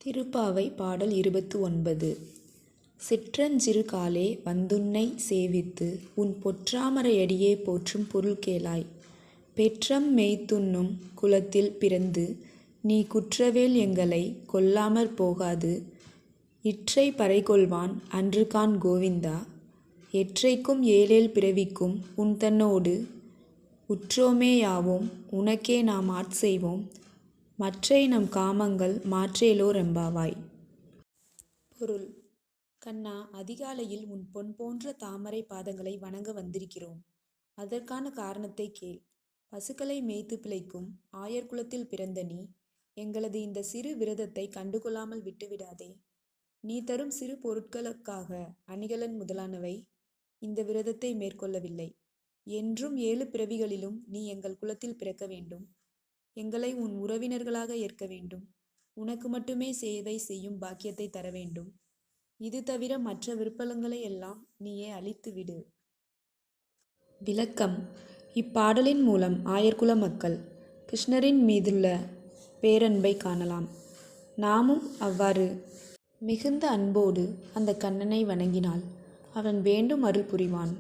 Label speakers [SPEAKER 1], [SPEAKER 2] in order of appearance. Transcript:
[SPEAKER 1] திருப்பாவை பாடல் 29. சிற்றஞ்சிறு காலே வந்துன்னை சேவித்து உன் பொற்றாமரையடியே போற்றும் பொருள் கேளாய். பெற்றம் மேய்த்துண்ணும் குலத்தில் பிறந்து நீ குற்றவேல் எங்களை கொல்லாமற் போகாது. இற்றை பறைகொள்வான் அன்றுகாண் கோவிந்தா. எற்றைக்கும் ஏழேழ் பிறவிக்கும் உன்தன்னோடு உற்றோமே யாவோம் உனக்கே நாம் ஆட்செய்வோம். மற்றை நம் காமங்கள் மாற்றேலோ ரெம்பாவாய். பொருள்: கண்ணா, அதிகாலையில் உன் பொன் போன்ற தாமரை பாதங்களை வணங்க வந்திருக்கிறோம். அதற்கான காரணத்தை கேள். பசுக்களை மேய்த்து பிழைக்கும் ஆயர் குலத்தில் பிறந்த நீ எங்களது இந்த சிறு விரதத்தை கண்டுகொள்ளாமல் விட்டுவிடாதே. நீ தரும் சிறு பொருட்களுக்காக அணிகலன் முதலானவை இந்த விரதத்தை மேற்கொள்ளவில்லை. என்றும் 7 பிறவிகளிலும் நீ எங்கள் குலத்தில் பிறக்க வேண்டும். எங்களை உன் உறவினர்களாக ஏற்க வேண்டும். உனக்கு மட்டுமே சேவை செய்யும் பாக்கியத்தை தர வேண்டும். இது தவிர மற்ற விருப்பங்களை எல்லாம் நீயே அழித்து விடு. விளக்கம்: இப்பாடலின் மூலம் ஆயர்குல மக்கள் கிருஷ்ணரின் மீதுள்ள பேரன்பை காணலாம். நாமும் அவ்வாறு மிகுந்த அன்போடு அந்த கண்ணனை வணங்கினால் அவன் வேண்டும் அருள் புரிவான்.